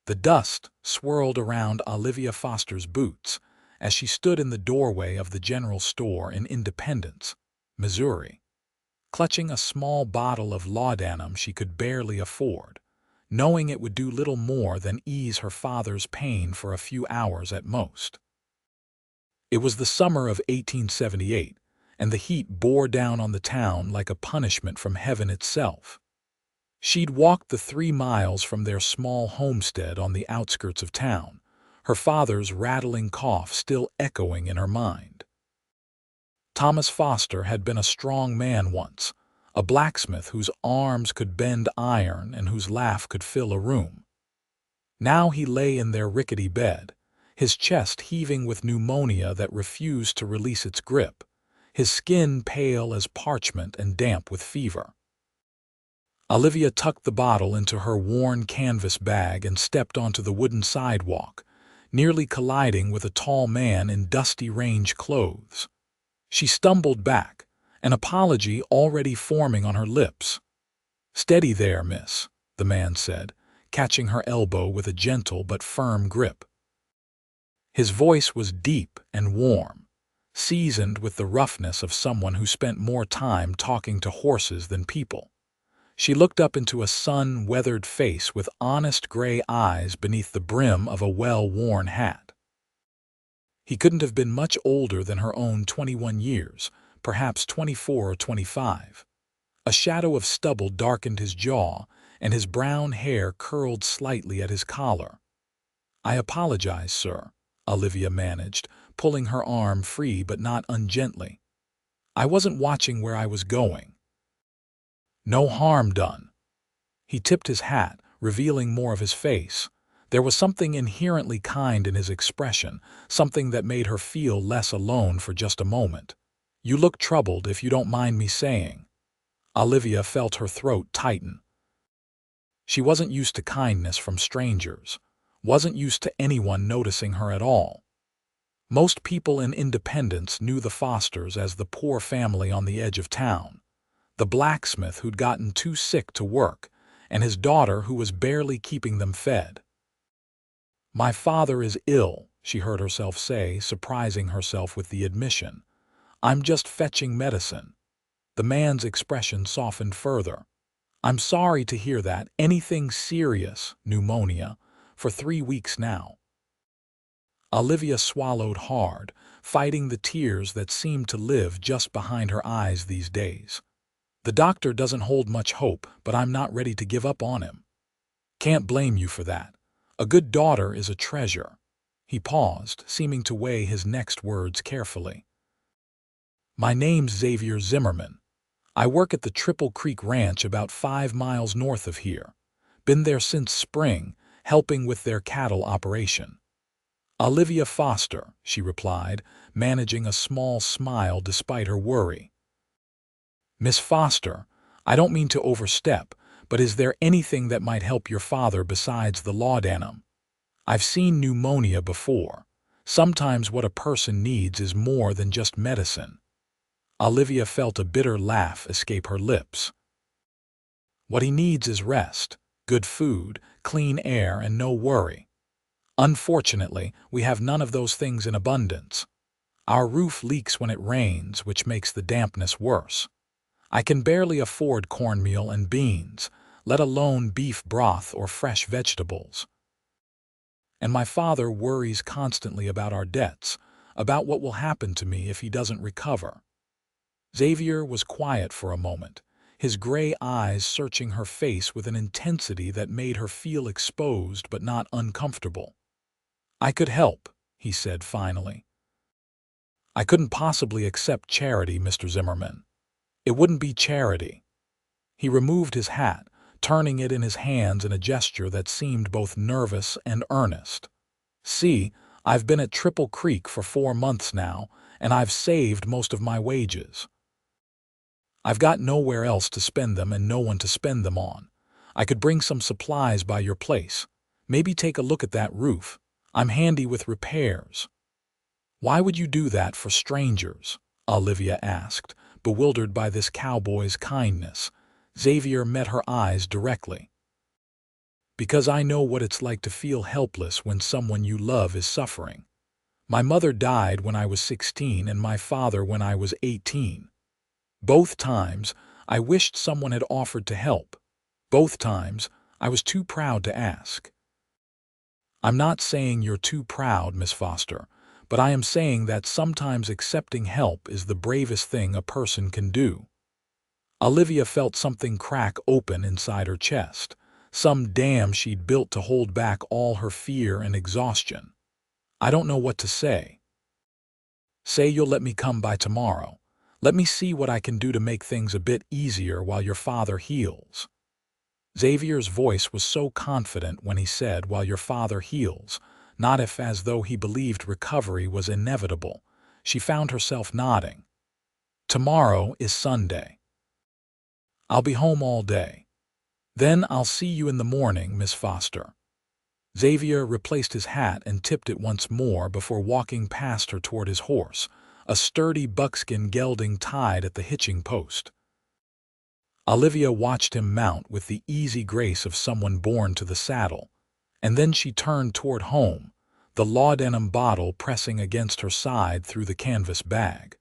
The dust swirled around Olivia Foster's boots as she stood in the doorway of the general store in Independence, Missouri, clutching a small bottle of laudanum she could barely afford, knowing it would do little more than ease her father's pain for a few hours at most. It was the summer of 1878, and the heat bore down on the town like a punishment from heaven itself. She'd walked the 3 miles from their small homestead on the outskirts of town, her father's rattling cough still echoing in her mind. Thomas Foster had been a strong man once, a blacksmith whose arms could bend iron and whose laugh could fill a room. Now he lay in their rickety bed, his chest heaving with pneumonia that refused to release its grip, his skin pale as parchment and damp with fever. Olivia tucked the bottle into her worn canvas bag and stepped onto the wooden sidewalk, nearly colliding with a tall man in dusty range clothes. She stumbled back, an apology already forming on her lips. "Steady there, miss," the man said, catching her elbow with a gentle but firm grip. His voice was deep and warm, seasoned with the roughness of someone who spent more time talking to horses than people. She looked up into a sun-weathered face with honest gray eyes beneath the brim of a well-worn hat. He couldn't have been much older than her own 21 years, perhaps 24 or 25. A shadow of stubble darkened his jaw, and his brown hair curled slightly at his collar. "I apologize, sir," Olivia managed, pulling her arm free but not ungently. "I wasn't watching where I was going." "No harm done." He tipped his hat, revealing more of his face. There was something inherently kind in his expression, something that made her feel less alone for just a moment. "You look troubled, if you don't mind me saying." Olivia felt her throat tighten. She wasn't used to kindness from strangers, wasn't used to anyone noticing her at all. Most people in Independence knew the Fosters as the poor family on the edge of town, the blacksmith who'd gotten too sick to work, and his daughter who was barely keeping them fed. "My father is ill," she heard herself say, surprising herself with the admission. "I'm just fetching medicine." The man's expression softened further. "I'm sorry to hear that. Anything serious, pneumonia, for 3 weeks now." Olivia swallowed hard, fighting the tears that seemed to live just behind her eyes these days. "The doctor doesn't hold much hope, but I'm not ready to give up on him." "Can't blame you for that. A good daughter is a treasure." He paused, seeming to weigh his next words carefully. "My name's Xavier Zimmerman. I work at the Triple Creek Ranch about 5 miles north of here. Been there since spring, helping with their cattle operation." "Olivia Foster," she replied, managing a small smile despite her worry. "Miss Foster, I don't mean to overstep, but is there anything that might help your father besides the laudanum? I've seen pneumonia before. Sometimes what a person needs is more than just medicine." Olivia felt a bitter laugh escape her lips. "What he needs is rest, good food, clean air, and no worry. Unfortunately, we have none of those things in abundance. Our roof leaks when it rains, which makes the dampness worse. I can barely afford cornmeal and beans, let alone beef broth or fresh vegetables. And my father worries constantly about our debts, about what will happen to me if he doesn't recover." Xavier was quiet for a moment, his gray eyes searching her face with an intensity that made her feel exposed but not uncomfortable. "I could help," he said finally. "I couldn't possibly accept charity, Mr. Zimmerman. It wouldn't be charity." He removed his hat, turning it in his hands in a gesture that seemed both nervous and earnest. "See, I've been at Triple Creek for 4 months now, and I've saved most of my wages. I've got nowhere else to spend them and no one to spend them on. I could bring some supplies by your place. Maybe take a look at that roof. I'm handy with repairs." "Why would you do that for strangers?" Olivia asked, bewildered by this cowboy's kindness. Xavier met her eyes directly. Because I know what it's like to feel helpless when someone you love is suffering. My mother died when I was 16 and my father when I was 18. Both times, I wished someone had offered to help. Both times, I was too proud to ask. I'm not saying you're too proud, Miss Foster, but I am saying that sometimes accepting help is the bravest thing a person can do. Olivia felt something crack open inside her chest, some dam she'd built to hold back all her fear and exhaustion. I don't know what to say. Say you'll let me come by tomorrow. Let me see what I can do to make things a bit easier while your father heals. Xavier's voice was so confident when he said, while your father heals, not as though he believed recovery was inevitable. She found herself nodding. Tomorrow is Sunday. I'll be home all day. Then I'll see you in the morning, Miss Foster. Xavier replaced his hat and tipped it once more before walking past her toward his horse, a sturdy buckskin gelding tied at the hitching post. Olivia watched him mount with the easy grace of someone born to the saddle, and then she turned toward home, the laudanum bottle pressing against her side through the canvas bag.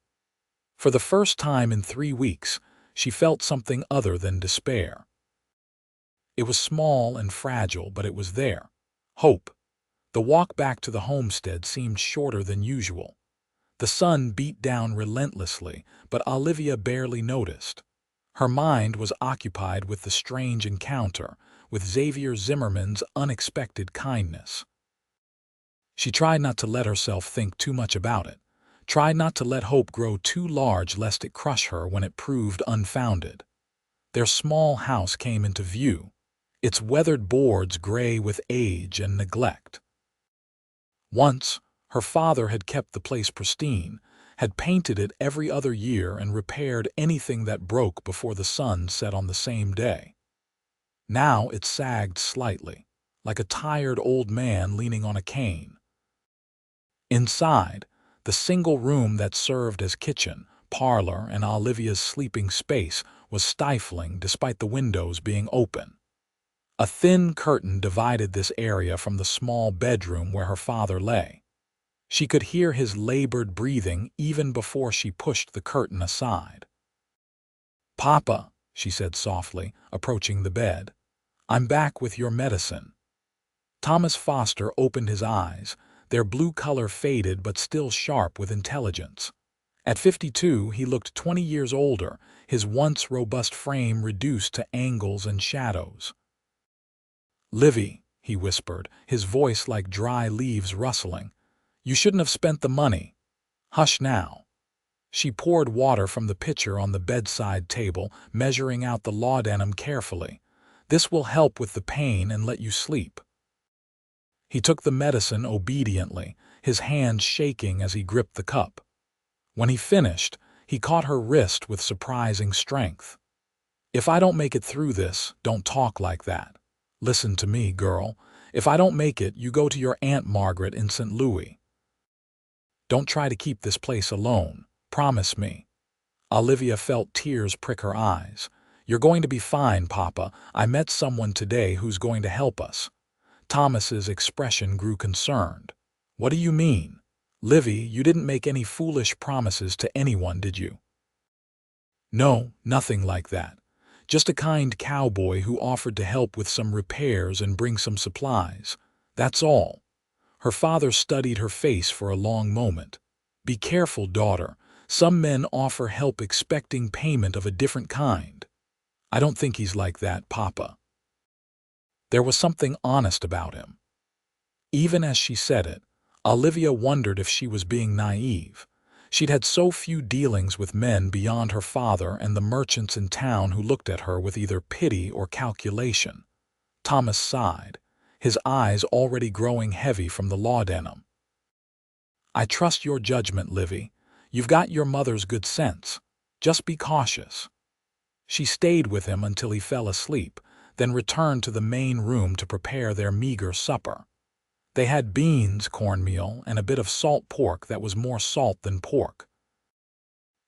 For the first time in 3 weeks, she felt something other than despair. It was small and fragile, but it was there. Hope. The walk back to the homestead seemed shorter than usual. The sun beat down relentlessly, but Olivia barely noticed. Her mind was occupied with the strange encounter, with Xavier Zimmerman's unexpected kindness. She tried not to let herself think too much about it, tried not to let hope grow too large lest it crush her when it proved unfounded. Their small house came into view, its weathered boards gray with age and neglect. Once, her father had kept the place pristine, had painted it every other year and repaired anything that broke before the sun set on the same day. Now it sagged slightly, like a tired old man leaning on a cane. Inside, the single room that served as kitchen, parlor, and Olivia's sleeping space was stifling despite the windows being open. A thin curtain divided this area from the small bedroom where her father lay. She could hear his labored breathing even before she pushed the curtain aside. "Papa," she said softly, approaching the bed, "I'm back with your medicine." Thomas Foster opened his eyes, their blue color faded but still sharp with intelligence. At 52, he looked 20 years older, his once robust frame reduced to angles and shadows. "Livy," he whispered, his voice like dry leaves rustling, "you shouldn't have spent the money. Hush now." She poured water from the pitcher on the bedside table, measuring out the laudanum carefully. "This will help with the pain and let you sleep." He took the medicine obediently, his hand shaking as he gripped the cup. When he finished, he caught her wrist with surprising strength. "If I don't make it through this, don't talk like that. Listen to me, girl. If I don't make it, you go to your Aunt Margaret in St. Louis. Don't try to keep this place alone. Promise me." Olivia felt tears prick her eyes. "You're going to be fine, Papa. I met someone today who's going to help us." Thomas's expression grew concerned. "What do you mean? Livy, you didn't make any foolish promises to anyone, did you?" "No, nothing like that. Just a kind cowboy who offered to help with some repairs and bring some supplies. That's all." Her father studied her face for a long moment. "Be careful, daughter. Some men offer help expecting payment of a different kind. I don't think he's like that, Papa." There was something honest about him. Even as she said it, Olivia wondered if she was being naive. She'd had so few dealings with men beyond her father and the merchants in town who looked at her with either pity or calculation. Thomas sighed, his eyes already growing heavy from the laudanum. "I trust your judgment, Livy. You've got your mother's good sense. Just be cautious." She stayed with him until he fell asleep, then returned to the main room to prepare their meager supper. They had beans, cornmeal, and a bit of salt pork that was more salt than pork.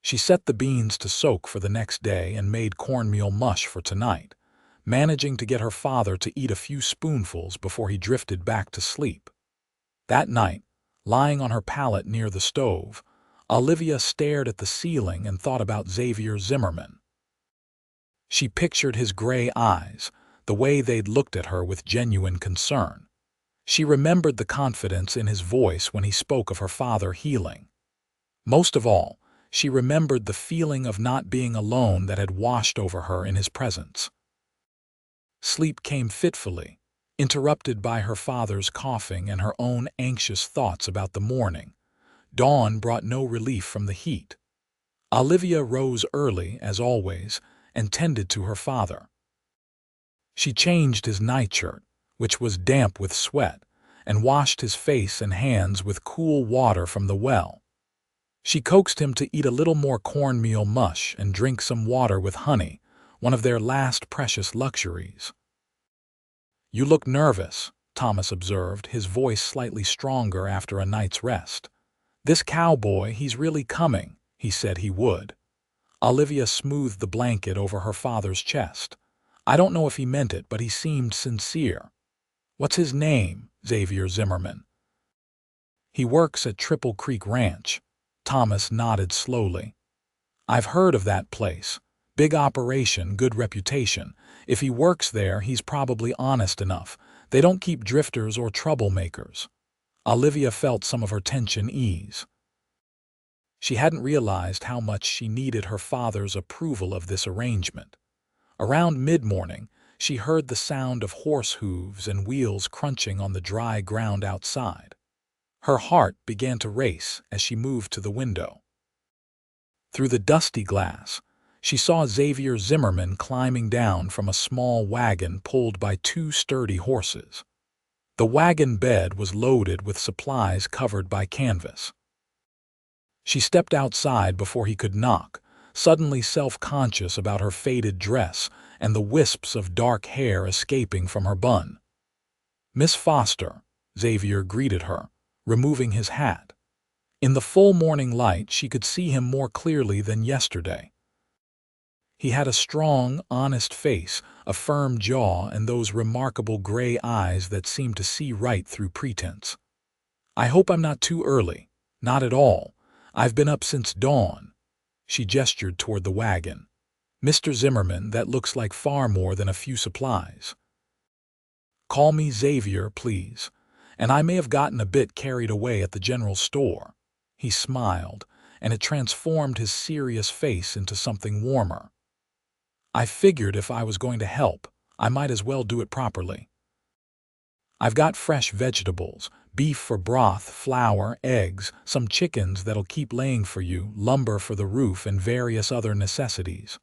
She set the beans to soak for the next day and made cornmeal mush for tonight. managing to get her father to eat a few spoonfuls before he drifted back to sleep. That night, lying on her pallet near the stove, Olivia stared at the ceiling and thought about Xavier Zimmerman. She pictured his gray eyes, the way they'd looked at her with genuine concern. She remembered the confidence in his voice when he spoke of her father healing. Most of all, she remembered the feeling of not being alone that had washed over her in his presence. Sleep came fitfully, interrupted by her father's coughing and her own anxious thoughts about the morning. Dawn brought no relief from the heat. Olivia rose early, as always, and tended to her father. She changed his nightshirt, which was damp with sweat, and washed his face and hands with cool water from the well. She coaxed him to eat a little more cornmeal mush and drink some water with honey, one of their last precious luxuries. "You look nervous," Thomas observed, his voice slightly stronger after a night's rest. "This cowboy, he's really coming," he said he would. Olivia smoothed the blanket over her father's chest. "I don't know if he meant it, but he seemed sincere." "What's his name?" "Xavier Zimmerman." "He works at Triple Creek Ranch." Thomas nodded slowly. "I've heard of that place. Big operation, good reputation. If he works there, he's probably honest enough. They don't keep drifters or troublemakers." Olivia felt some of her tension ease. She hadn't realized how much she needed her father's approval of this arrangement. Around mid-morning, she heard the sound of horse hooves and wheels crunching on the dry ground outside. Her heart began to race as she moved to the window. Through the dusty glass, she saw Xavier Zimmerman climbing down from a small wagon pulled by two sturdy horses. The wagon bed was loaded with supplies covered by canvas. She stepped outside before he could knock, suddenly self-conscious about her faded dress and the wisps of dark hair escaping from her bun. "Miss Foster," Xavier greeted her, removing his hat. In the full morning light, she could see him more clearly than yesterday. He had a strong, honest face, a firm jaw, and those remarkable gray eyes that seemed to see right through pretense. "I hope I'm not too early." "Not at all. I've been up since dawn." She gestured toward the wagon. "Mr. Zimmerman, that looks like far more than a few supplies." "Call me Xavier, please. And I may have gotten a bit carried away at the general store." He smiled, and it transformed his serious face into something warmer. "I figured if I was going to help, I might as well do it properly. I've got fresh vegetables, beef for broth, flour, eggs, some chickens that'll keep laying for you, lumber for the roof, and various other necessities."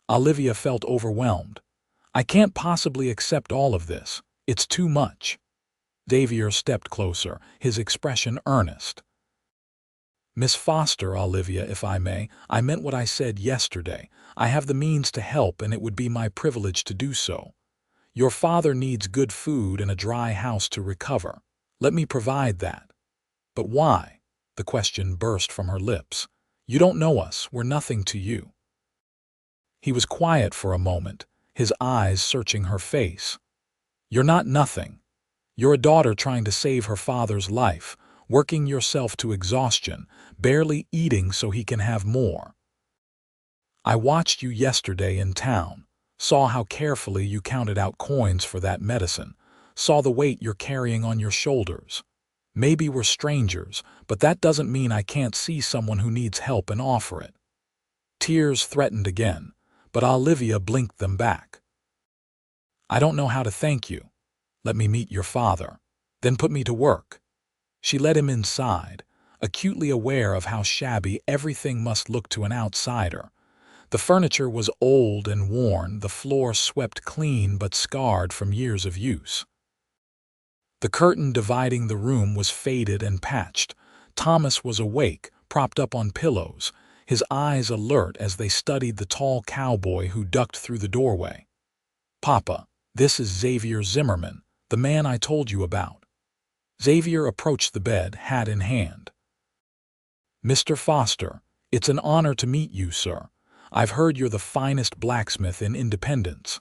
Olivia felt overwhelmed. "I can't possibly accept all of this. It's too much." Xavier stepped closer, his expression earnest. "Miss Foster, Olivia, if I may, I meant what I said yesterday. I have the means to help, and it would be my privilege to do so. Your father needs good food and a dry house to recover. Let me provide that." "But why?" The question burst from her lips. "You don't know us. We're nothing to you." He was quiet for a moment, his eyes searching her face. "You're not nothing. You're a daughter trying to save her father's life, working yourself to exhaustion, barely eating so he can have more. I watched you yesterday in town, saw how carefully you counted out coins for that medicine, saw the weight you're carrying on your shoulders. Maybe we're strangers, but that doesn't mean I can't see someone who needs help and offer it." Tears threatened again, but Olivia blinked them back. "I don't know how to thank you. Let me meet your father. Then put me to work." She led him inside, acutely aware of how shabby everything must look to an outsider. The furniture was old and worn, the floor swept clean but scarred from years of use. The curtain dividing the room was faded and patched. Thomas was awake, propped up on pillows, his eyes alert as they studied the tall cowboy who ducked through the doorway. "Papa, this is Xavier Zimmerman, the man I told you about." Xavier approached the bed, hat in hand. "Mr. Foster, it's an honor to meet you, sir. I've heard you're the finest blacksmith in Independence."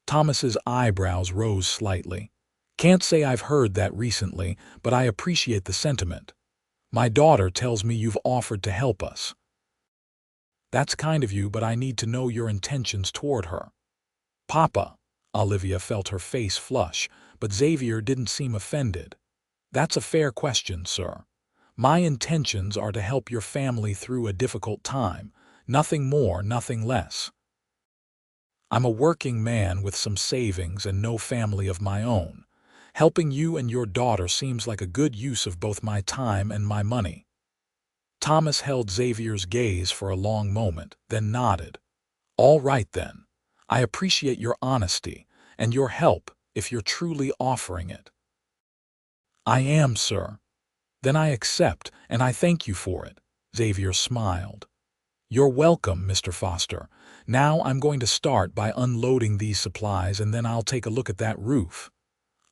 Thomas's eyebrows rose slightly. Can't say I've heard that recently, but I appreciate the sentiment. My daughter tells me you've offered to help us. That's kind of you, but I need to know your intentions toward her. Papa, Olivia felt her face flush, but Xavier didn't seem offended. That's a fair question, sir. My intentions are to help your family through a difficult time. Nothing more, nothing less. I'm a working man with some savings and no family of my own. Helping you and your daughter seems like a good use of both my time and my money. Thomas held Xavier's gaze for a long moment, then nodded. All right then. I appreciate your honesty and your help if you're truly offering it. I am, sir. Then I accept, and I thank you for it. Xavier smiled. You're welcome, Mr. Foster. Now I'm going to start by unloading these supplies, and then I'll take a look at that roof.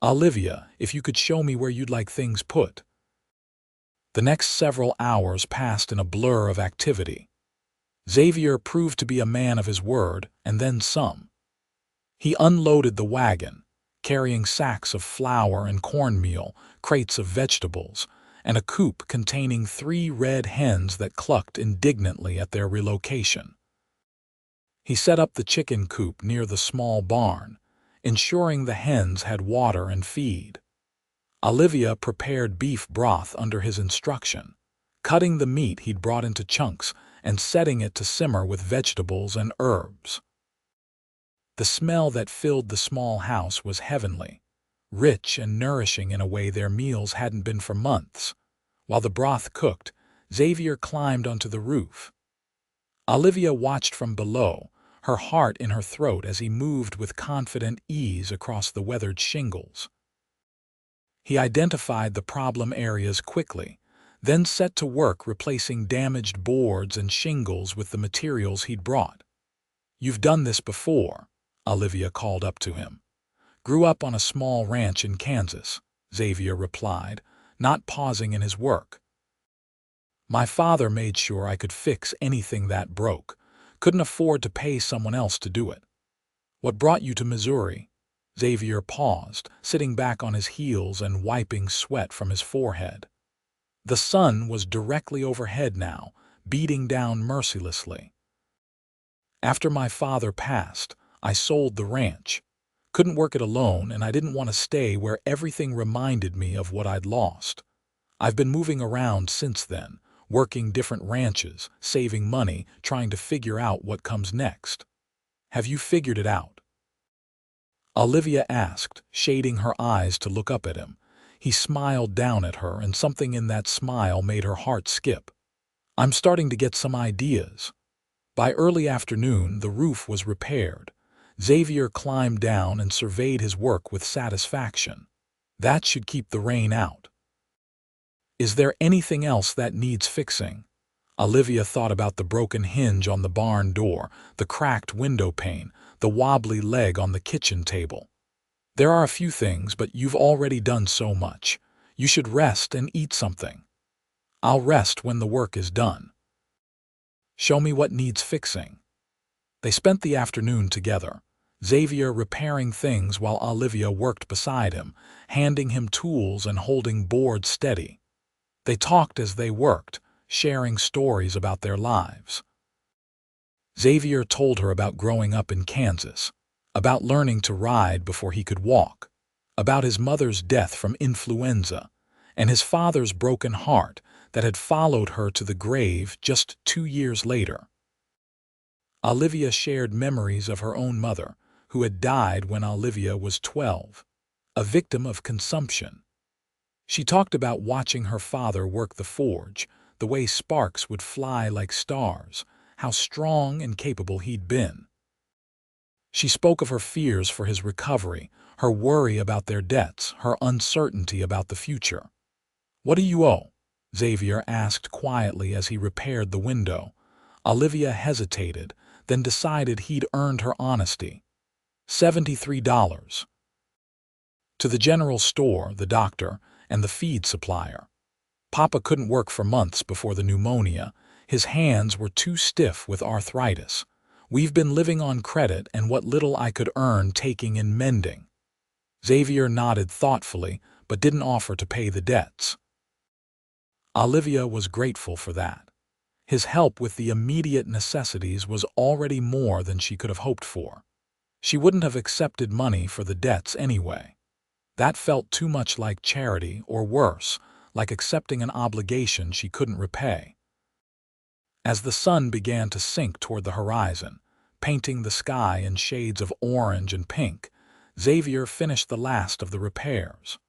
Olivia, if you could show me where you'd like things put. The next several hours passed in a blur of activity. Xavier proved to be a man of his word, and then some. He unloaded the wagon, carrying sacks of flour and cornmeal, crates of vegetables, and a coop containing 3 red hens that clucked indignantly at their relocation. He set up the chicken coop near the small barn, ensuring the hens had water and feed. Olivia prepared beef broth under his instruction, cutting the meat he'd brought into chunks and setting it to simmer with vegetables and herbs. The smell that filled the small house was heavenly, rich and nourishing in a way their meals hadn't been for months. While the broth cooked, Xavier climbed onto the roof. Olivia watched from below, her heart in her throat as he moved with confident ease across the weathered shingles. He identified the problem areas quickly, then set to work replacing damaged boards and shingles with the materials he'd brought. You've done this before, Olivia called up to him. Grew up on a small ranch in Kansas, Xavier replied, not pausing in his work. My father made sure I could fix anything that broke. Couldn't afford to pay someone else to do it. What brought you to Missouri? Xavier paused, sitting back on his heels and wiping sweat from his forehead. The sun was directly overhead now, beating down mercilessly. After my father passed, I sold the ranch. Couldn't work it alone, and I didn't want to stay where everything reminded me of what I'd lost. I've been moving around since then, working different ranches, saving money, trying to figure out what comes next. Have you figured it out? Olivia asked, shading her eyes to look up at him. He smiled down at her, and something in that smile made her heart skip. I'm starting to get some ideas. By early afternoon, the roof was repaired. Xavier climbed down and surveyed his work with satisfaction. That should keep the rain out. Is there anything else that needs fixing? Olivia thought about the broken hinge on the barn door, the cracked window pane, the wobbly leg on the kitchen table. There are a few things, but you've already done so much. You should rest and eat something. I'll rest when the work is done. Show me what needs fixing. They spent the afternoon together, Xavier repairing things while Olivia worked beside him, handing him tools and holding boards steady. They talked as they worked, sharing stories about their lives. Xavier told her about growing up in Kansas, about learning to ride before he could walk, about his mother's death from influenza, and his father's broken heart that had followed her to the grave just 2 years later. Olivia shared memories of her own mother, who had died when Olivia was 12, a victim of consumption. She talked about watching her father work the forge, the way sparks would fly like stars, how strong and capable he'd been. She spoke of her fears for his recovery, her worry about their debts, her uncertainty about the future. What do you owe? Xavier asked quietly as he repaired the window. Olivia hesitated, then decided he'd earned her honesty. $73. To the general store, the doctor, and the feed supplier. Papa couldn't work for months before the pneumonia. His hands were too stiff with arthritis. We've been living on credit and what little I could earn taking in mending." Xavier nodded thoughtfully, but didn't offer to pay the debts. Olivia was grateful for that. His help with the immediate necessities was already more than she could have hoped for. She wouldn't have accepted money for the debts anyway. That felt too much like charity, or worse, like accepting an obligation she couldn't repay. As the sun began to sink toward the horizon, painting the sky in shades of orange and pink, Xavier finished the last of the repairs.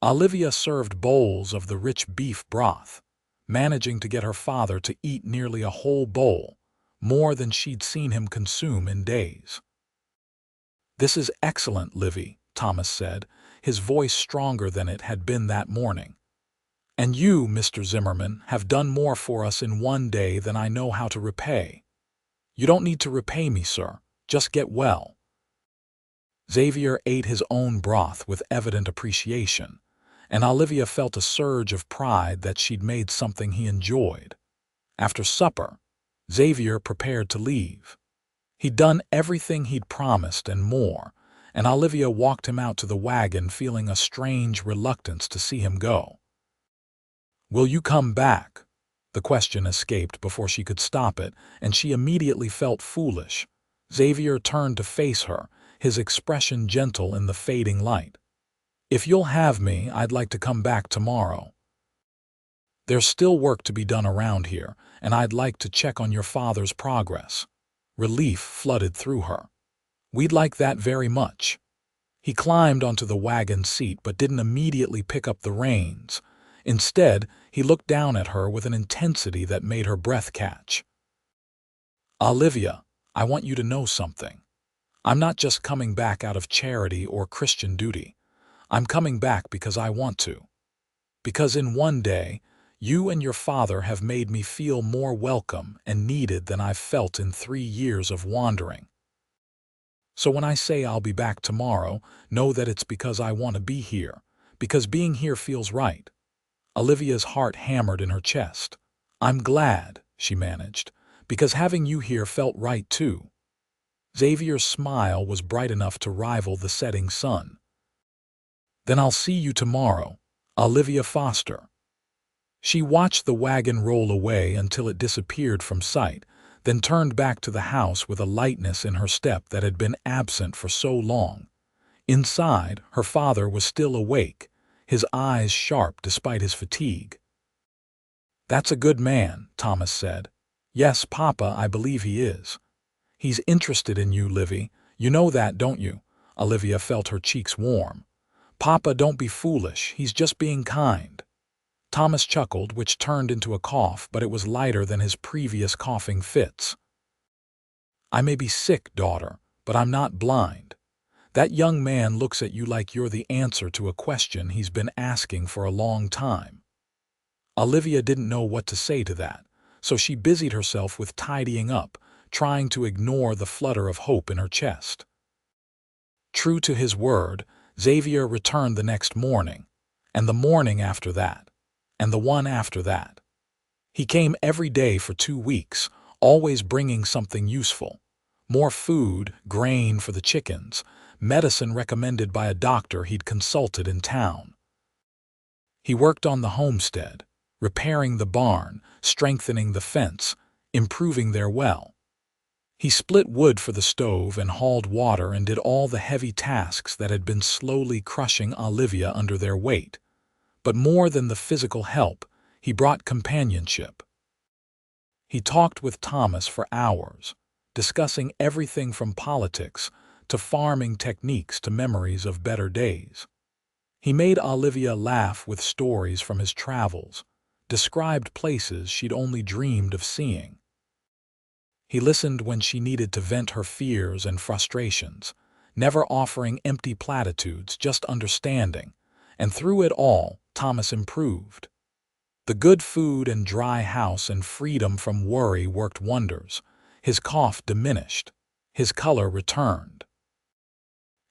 Olivia served bowls of the rich beef broth, managing to get her father to eat nearly a whole bowl, more than she'd seen him consume in days. "This is excellent, Livy," Thomas said, his voice stronger than it had been that morning. "And you, Mr. Zimmerman, have done more for us in one day than I know how to repay." "You don't need to repay me, sir. Just get well." Xavier ate his own broth with evident appreciation, and Olivia felt a surge of pride that she'd made something he enjoyed. After supper, Xavier prepared to leave. He'd done everything he'd promised and more, and Olivia walked him out to the wagon feeling a strange reluctance to see him go. "Will you come back?" The question escaped before she could stop it, and she immediately felt foolish. Xavier turned to face her, his expression gentle in the fading light. "If you'll have me, I'd like to come back tomorrow. There's still work to be done around here, and I'd like to check on your father's progress." Relief flooded through her. "We'd like that very much." He climbed onto the wagon seat but didn't immediately pick up the reins. Instead, he looked down at her with an intensity that made her breath catch. "Olivia, I want you to know something. I'm not just coming back out of charity or Christian duty. I'm coming back because I want to. Because in one day, you and your father have made me feel more welcome and needed than I've felt in 3 years of wandering. So when I say I'll be back tomorrow, know that it's because I want to be here, because being here feels right." Olivia's heart hammered in her chest. "I'm glad," she managed, "because having you here felt right too." Xavier's smile was bright enough to rival the setting sun. "Then I'll see you tomorrow, Olivia Foster." She watched the wagon roll away until it disappeared from sight, then turned back to the house with a lightness in her step that had been absent for so long. Inside, her father was still awake, his eyes sharp despite his fatigue. "That's a good man," Thomas said. "Yes, Papa, I believe he is. He's interested in you, Livy. You know that, don't you?" Olivia felt her cheeks warm. "Papa, don't be foolish. He's just being kind." Thomas chuckled, which turned into a cough, but it was lighter than his previous coughing fits. "I may be sick, daughter, but I'm not blind. That young man looks at you like you're the answer to a question he's been asking for a long time." Olivia didn't know what to say to that, so she busied herself with tidying up, trying to ignore the flutter of hope in her chest. True to his word, Xavier returned the next morning, and the morning after that, and the one after that. He came every day for 2 weeks, always bringing something useful. More food, grain for the chickens, medicine recommended by a doctor he'd consulted in town. He worked on the homestead, repairing the barn, strengthening the fence, improving their well. He split wood for the stove and hauled water and did all the heavy tasks that had been slowly crushing Olivia under their weight. But more than the physical help, he brought companionship. He talked with Thomas for hours, discussing everything from politics to farming techniques to memories of better days. He made Olivia laugh with stories from his travels, described places she'd only dreamed of seeing. He listened when she needed to vent her fears and frustrations, never offering empty platitudes, just understanding, and through it all, Thomas improved. The good food and dry house and freedom from worry worked wonders. His cough diminished. His color returned.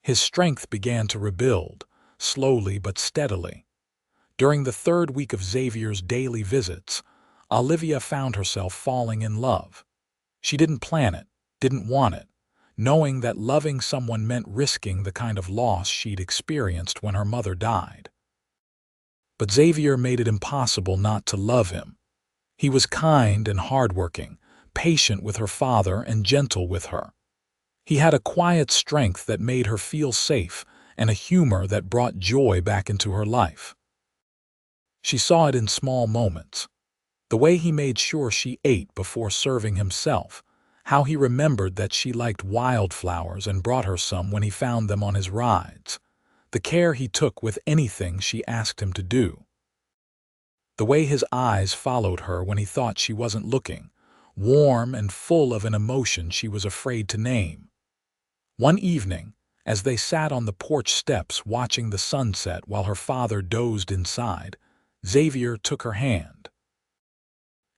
His strength began to rebuild, slowly but steadily. During the 3rd week of Xavier's daily visits, Olivia found herself falling in love. She didn't plan it, didn't want it, knowing that loving someone meant risking the kind of loss she'd experienced when her mother died. But Xavier made it impossible not to love him. He was kind and hardworking, patient with her father and gentle with her. He had a quiet strength that made her feel safe and a humor that brought joy back into her life. She saw it in small moments. The way he made sure she ate before serving himself, how he remembered that she liked wildflowers and brought her some when he found them on his rides, the care he took with anything she asked him to do. The way his eyes followed her when he thought she wasn't looking, warm and full of an emotion she was afraid to name. One evening, as they sat on the porch steps watching the sunset while her father dozed inside, Xavier took her hand.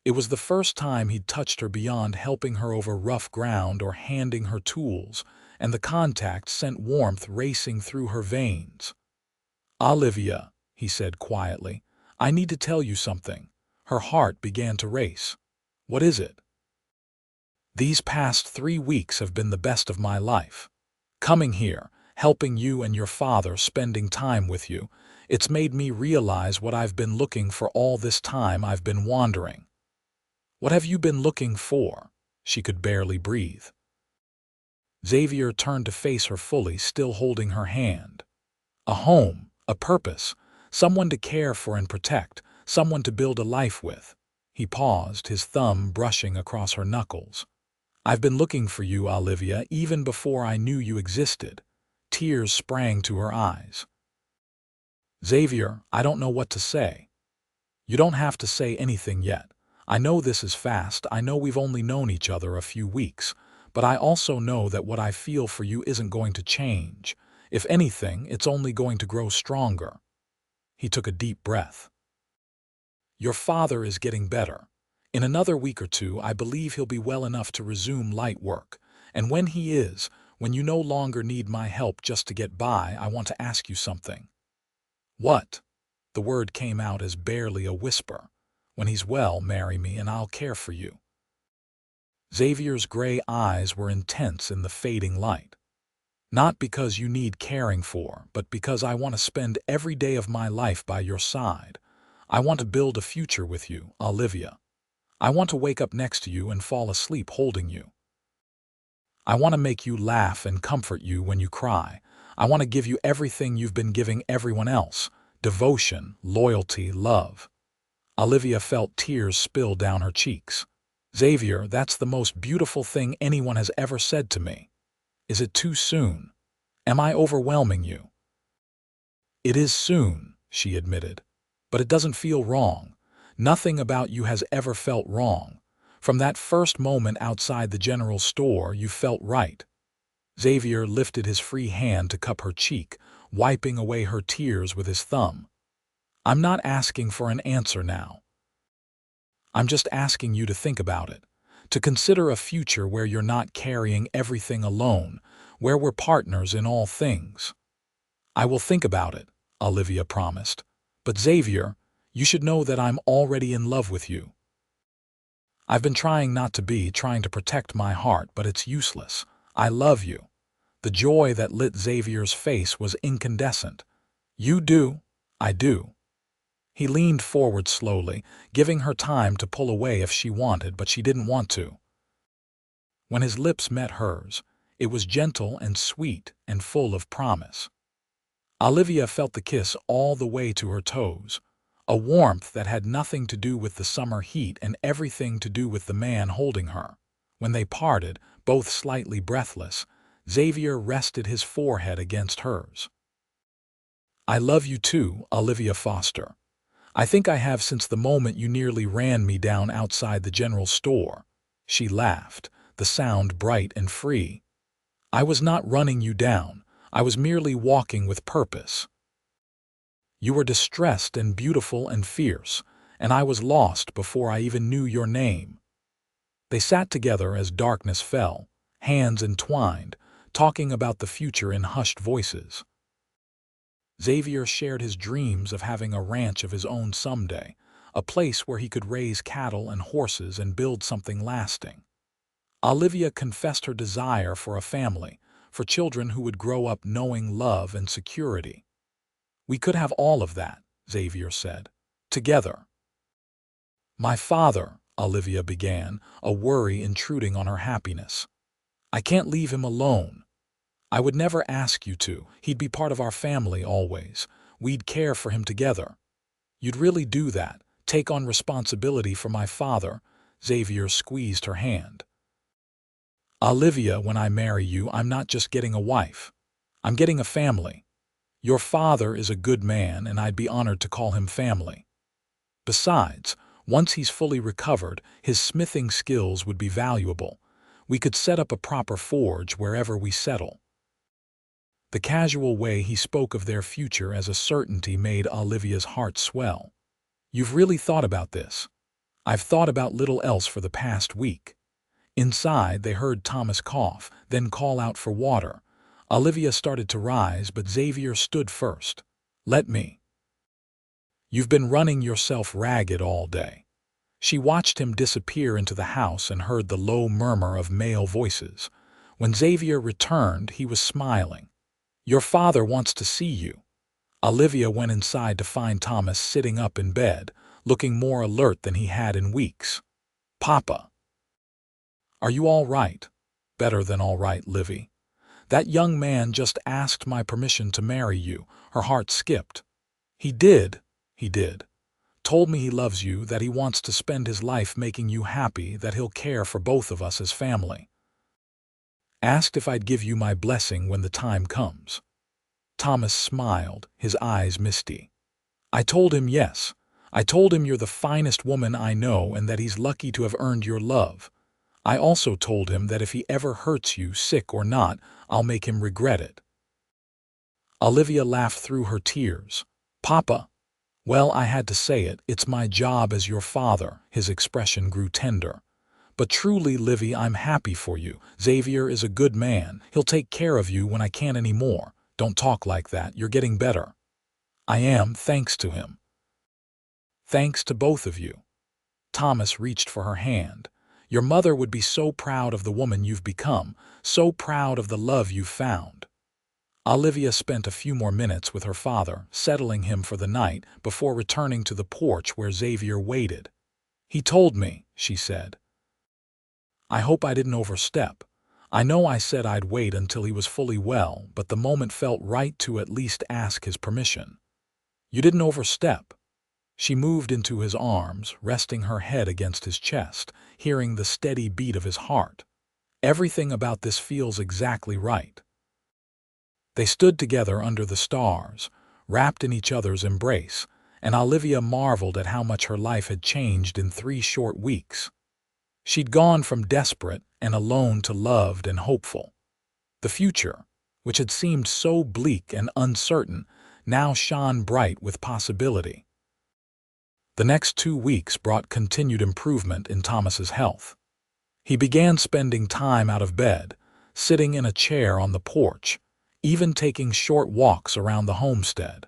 It was the first time he'd touched her beyond helping her over rough ground or handing her tools, and the contact sent warmth racing through her veins. "Olivia," he said quietly, "I need to tell you something." Her heart began to race. "What is it?" "These past 3 weeks have been the best of my life. Coming here, helping you and your father, spending time with you, it's made me realize what I've been looking for all this time I've been wandering." "What have you been looking for?" She could barely breathe. Xavier turned to face her fully, still holding her hand. "A home, a purpose, someone to care for and protect, someone to build a life with." He paused, his thumb brushing across her knuckles. "I've been looking for you, Olivia, even before I knew you existed." Tears sprang to her eyes. "Xavier, I don't know what to say." "You don't have to say anything yet. I know this is fast, I know we've only known each other a few weeks, but I also know that what I feel for you isn't going to change. If anything, it's only going to grow stronger." He took a deep breath. "Your father is getting better. In another week or two, I believe he'll be well enough to resume light work. And when he is, when you no longer need my help just to get by, I want to ask you something." "What?" The word came out as barely a whisper. "When he's well, marry me and I'll care for you." Xavier's gray eyes were intense in the fading light. "Not because you need caring for, but because I want to spend every day of my life by your side. I want to build a future with you, Olivia. I want to wake up next to you and fall asleep holding you. I want to make you laugh and comfort you when you cry. I want to give you everything you've been giving everyone else: devotion, loyalty, love." Olivia felt tears spill down her cheeks. "Xavier, that's the most beautiful thing anyone has ever said to me. Is it too soon? Am I overwhelming you?" "It is soon," she admitted, "but it doesn't feel wrong. Nothing about you has ever felt wrong. From that first moment outside the general store, you felt right." Xavier lifted his free hand to cup her cheek, wiping away her tears with his thumb. "I'm not asking for an answer now. I'm just asking you to think about it, to consider a future where you're not carrying everything alone, where we're partners in all things." "I will think about it," Olivia promised. "But Xavier, you should know that I'm already in love with you. I've been trying not to be, trying to protect my heart, but it's useless. I love you." The joy that lit Xavier's face was incandescent. "You do. I do." He leaned forward slowly, giving her time to pull away if she wanted, but she didn't want to. When his lips met hers, it was gentle and sweet and full of promise. Olivia felt the kiss all the way to her toes, a warmth that had nothing to do with the summer heat and everything to do with the man holding her. When they parted, both slightly breathless, Xavier rested his forehead against hers. "I love you too, Olivia Foster. I think I have since the moment you nearly ran me down outside the general store." She laughed, the sound bright and free. "I was not running you down. I was merely walking with purpose. You were distressed and beautiful and fierce, and I was lost before I even knew your name." They sat together as darkness fell, hands entwined, talking about the future in hushed voices. Xavier shared his dreams of having a ranch of his own someday, a place where he could raise cattle and horses and build something lasting. Olivia confessed her desire for a family, for children who would grow up knowing love and security. "We could have all of that," Xavier said. "Together." "My father," Olivia began, a worry intruding on her happiness. "I can't leave him alone." "I would never ask you to. He'd be part of our family always. We'd care for him together." "You'd really do that? Take on responsibility for my father?" Xavier squeezed her hand. "Olivia, when I marry you, I'm not just getting a wife. I'm getting a family. Your father is a good man, and I'd be honored to call him family. Besides, once he's fully recovered, his smithing skills would be valuable. We could set up a proper forge wherever we settle." The casual way he spoke of their future as a certainty made Olivia's heart swell. "You've really thought about this?" "I've thought about little else for the past week." Inside, they heard Thomas cough, then call out for water. Olivia started to rise, but Xavier stood first. "Let me." "You've been running yourself ragged all day." She watched him disappear into the house and heard the low murmur of male voices. When Xavier returned, he was smiling. "Your father wants to see you." Olivia went inside to find Thomas sitting up in bed, looking more alert than he had in weeks. "Papa." "Are you all right?" "Better than all right, Livy. That young man just asked my permission to marry you." Her heart skipped. "He did? He did. Told me he loves you, that he wants to spend his life making you happy, that he'll care for both of us as family. Asked if I'd give you my blessing when the time comes." Thomas smiled, his eyes misty. "I told him yes. I told him you're the finest woman I know and that he's lucky to have earned your love. I also told him that if he ever hurts you, sick or not, I'll make him regret it." Olivia laughed through her tears. "Papa." "Well, I had to say it. It's my job as your father." His expression grew tender. "But truly, Livy, I'm happy for you. Xavier is a good man. He'll take care of you when I can't anymore." "Don't talk like that. You're getting better." "I am, thanks to him." "Thanks to both of you." Thomas reached for her hand. "Your mother would be so proud of the woman you've become, so proud of the love you've found." Olivia spent a few more minutes with her father, settling him for the night, before returning to the porch where Xavier waited. "He told me," she said. "I hope I didn't overstep. I know I said I'd wait until he was fully well, but the moment felt right to at least ask his permission." "You didn't overstep." She moved into his arms, resting her head against his chest, hearing the steady beat of his heart. "Everything about this feels exactly right." They stood together under the stars, wrapped in each other's embrace, and Olivia marveled at how much her life had changed in 3 short weeks. She'd gone from desperate and alone to loved and hopeful. The future, which had seemed so bleak and uncertain, now shone bright with possibility. The next 2 weeks brought continued improvement in Thomas's health. He began spending time out of bed, sitting in a chair on the porch, even taking short walks around the homestead.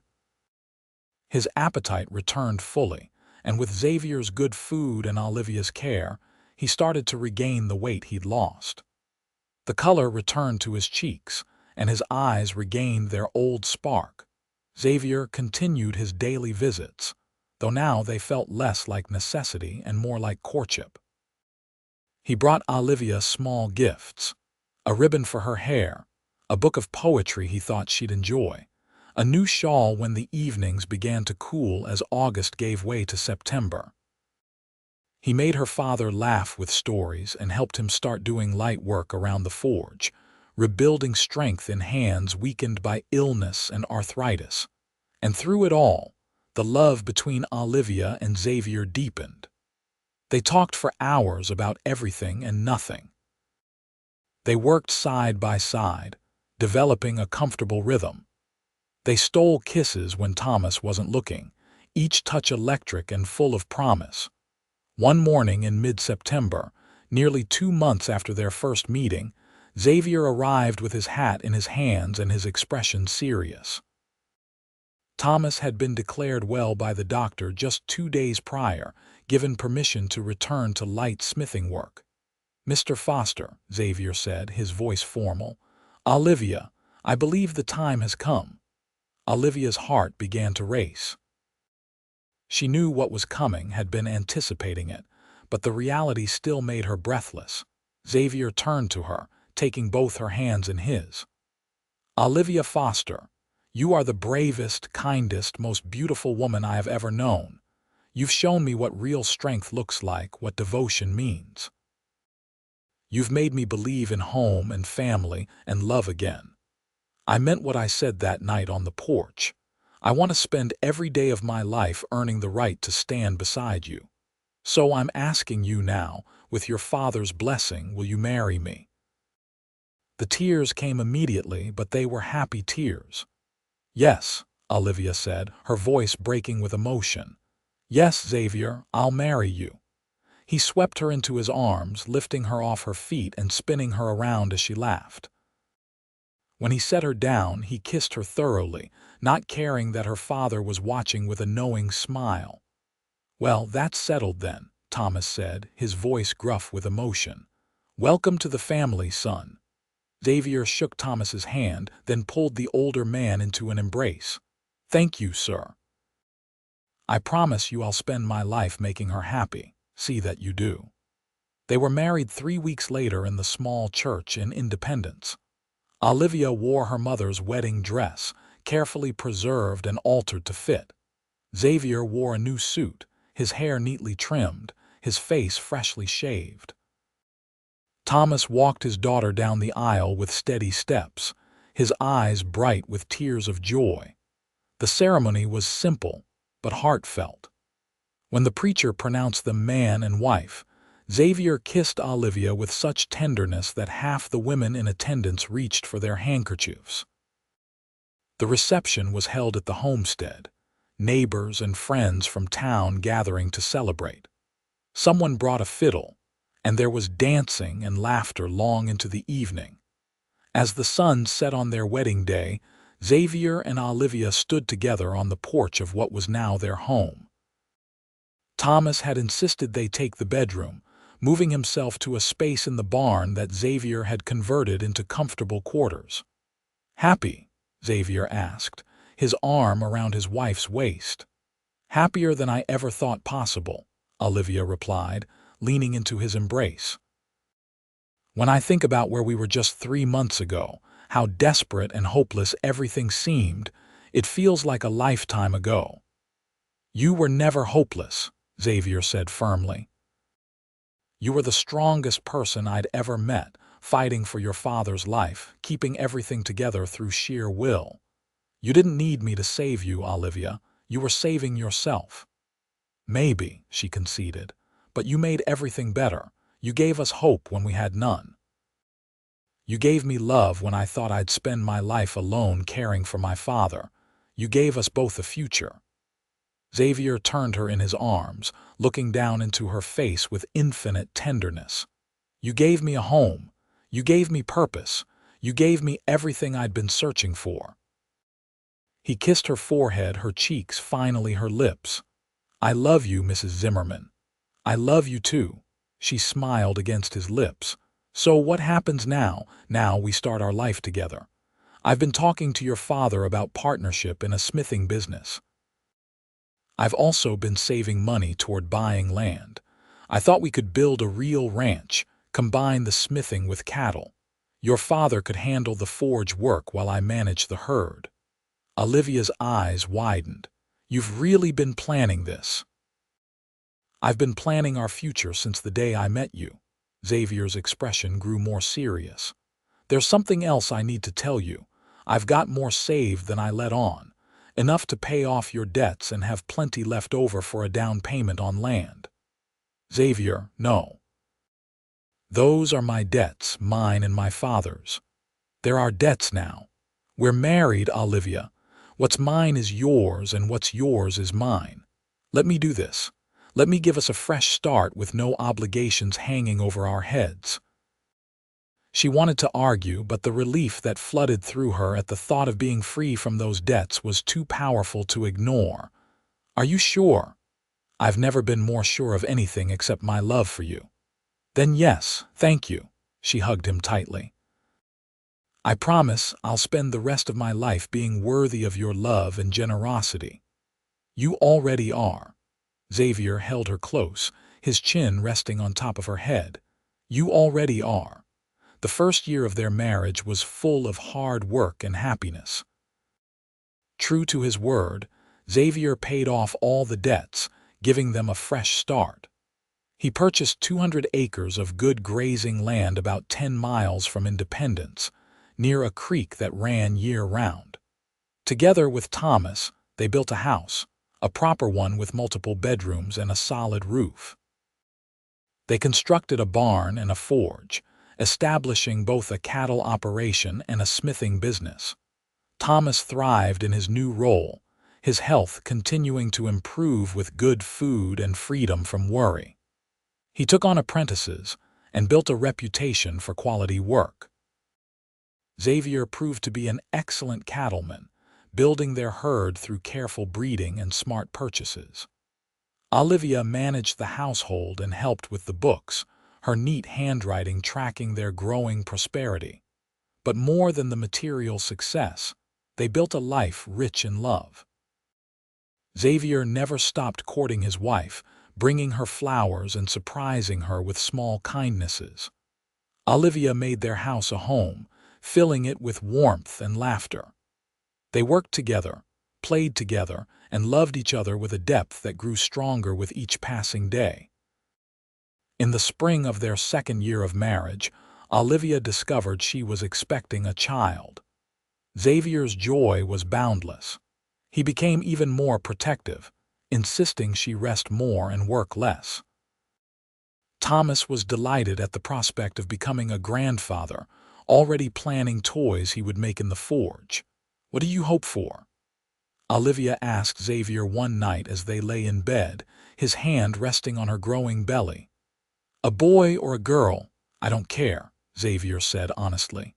His appetite returned fully, and with Xavier's good food and Olivia's care, he started to regain the weight he'd lost. The color returned to his cheeks, and his eyes regained their old spark. Xavier continued his daily visits, though now they felt less like necessity and more like courtship. He brought Olivia small gifts: a ribbon for her hair, a book of poetry he thought she'd enjoy, a new shawl when the evenings began to cool as August gave way to September. He made her father laugh with stories and helped him start doing light work around the forge, rebuilding strength in hands weakened by illness and arthritis. And through it all, the love between Olivia and Xavier deepened. They talked for hours about everything and nothing. They worked side by side, developing a comfortable rhythm. They stole kisses when Thomas wasn't looking, each touch electric and full of promise. One morning in mid-September, nearly 2 months after their first meeting, Xavier arrived with his hat in his hands and his expression serious. Thomas had been declared well by the doctor just 2 days prior, given permission to return to light smithing work. Mr. Foster, Xavier said, his voice formal. Olivia, I believe the time has come. Olivia's heart began to race. She knew what was coming, had been anticipating it, but the reality still made her breathless. Xavier turned to her, taking both her hands in his. Olivia Foster, you are the bravest, kindest, most beautiful woman I have ever known. You've shown me what real strength looks like, what devotion means. You've made me believe in home and family and love again. I meant what I said that night on the porch. I want to spend every day of my life earning the right to stand beside you. So I'm asking you now, with your father's blessing, will you marry me? The tears came immediately, but they were happy tears. Yes, Olivia said, her voice breaking with emotion. Yes, Xavier, I'll marry you. He swept her into his arms, lifting her off her feet and spinning her around as she laughed. When he set her down, he kissed her thoroughly, not caring that her father was watching with a knowing smile. Well, that's settled then, Thomas said, his voice gruff with emotion. Welcome to the family, son. Xavier shook Thomas's hand, then pulled the older man into an embrace. Thank you, sir. I promise you I'll spend my life making her happy. See that you do. They were married 3 weeks later in the small church in Independence. Olivia wore her mother's wedding dress, carefully preserved and altered to fit. Xavier wore a new suit, his hair neatly trimmed, his face freshly shaved. Thomas walked his daughter down the aisle with steady steps, his eyes bright with tears of joy. The ceremony was simple, but heartfelt. When the preacher pronounced them man and wife, Xavier kissed Olivia with such tenderness that half the women in attendance reached for their handkerchiefs. The reception was held at the homestead, neighbors and friends from town gathering to celebrate. Someone brought a fiddle, and there was dancing and laughter long into the evening. As the sun set on their wedding day, Xavier and Olivia stood together on the porch of what was now their home. Thomas had insisted they take the bedroom, moving himself to a space in the barn that Xavier had converted into comfortable quarters. Happy? Xavier asked, his arm around his wife's waist. Happier than I ever thought possible, Olivia replied, leaning into his embrace. When I think about where we were just 3 months ago, how desperate and hopeless everything seemed, it feels like a lifetime ago. You were never hopeless, Xavier said firmly. You were the strongest person I'd ever met, fighting for your father's life, keeping everything together through sheer will. You didn't need me to save you, Olivia. You were saving yourself. Maybe, she conceded, but you made everything better. You gave us hope when we had none. You gave me love when I thought I'd spend my life alone caring for my father. You gave us both a future. Xavier turned her in his arms, looking down into her face with infinite tenderness. You gave me a home. You gave me purpose. You gave me everything I'd been searching for. He kissed her forehead, her cheeks, finally her lips. I love you, Mrs. Zimmerman. I love you too. She smiled against his lips. So what happens now? Now we start our life together. I've been talking to your father about partnership in a smithing business. I've also been saving money toward buying land. I thought we could build a real ranch, combine the smithing with cattle. Your father could handle the forge work while I manage the herd. Olivia's eyes widened. You've really been planning this? I've been planning our future since the day I met you. Xavier's expression grew more serious. There's something else I need to tell you. I've got more saved than I let on. Enough to pay off your debts and have plenty left over for a down payment on land. Xavier, no. Those are my debts, mine and my father's. They're our debts now. We're married, Olivia. What's mine is yours, and what's yours is mine. Let me do this. Let me give us a fresh start with no obligations hanging over our heads. She wanted to argue, but the relief that flooded through her at the thought of being free from those debts was too powerful to ignore. Are you sure? I've never been more sure of anything except my love for you. Then yes, thank you. She hugged him tightly. I promise I'll spend the rest of my life being worthy of your love and generosity. You already are. Xavier held her close, his chin resting on top of her head. You already are. The first year of their marriage was full of hard work and happiness. True to his word, Xavier paid off all the debts, giving them a fresh start. He purchased 200 acres of good grazing land about 10 miles from Independence, near a creek that ran year-round. Together with Thomas, they built a house, a proper one with multiple bedrooms and a solid roof. They constructed a barn and a forge, establishing both a cattle operation and a smithing business. Thomas thrived in his new role, his health continuing to improve with good food and freedom from worry. He took on apprentices and built a reputation for quality work. Xavier proved to be an excellent cattleman, building their herd through careful breeding and smart purchases. Olivia managed the household and helped with the books, her neat handwriting tracking their growing prosperity. But more than the material success, they built a life rich in love. Xavier never stopped courting his wife, bringing her flowers and surprising her with small kindnesses. Olivia made their house a home, filling it with warmth and laughter. They worked together, played together, and loved each other with a depth that grew stronger with each passing day. In the spring of their second year of marriage, Olivia discovered she was expecting a child. Xavier's joy was boundless. He became even more protective, insisting she rest more and work less. Thomas was delighted at the prospect of becoming a grandfather, already planning toys he would make in the forge. What do you hope for? Olivia asked Xavier one night as they lay in bed, his hand resting on her growing belly. A boy or a girl, I don't care, Xavier said honestly.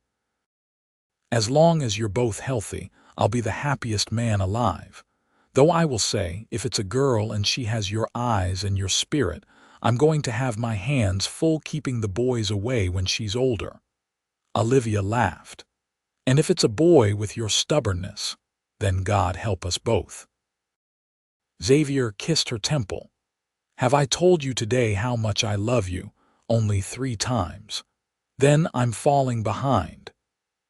As long as you're both healthy, I'll be the happiest man alive. Though I will say, if it's a girl and she has your eyes and your spirit, I'm going to have my hands full keeping the boys away when she's older. Olivia laughed. And if it's a boy with your stubbornness, then God help us both. Xavier kissed her temple. Have I told you today how much I love you? Only 3 times. Then I'm falling behind.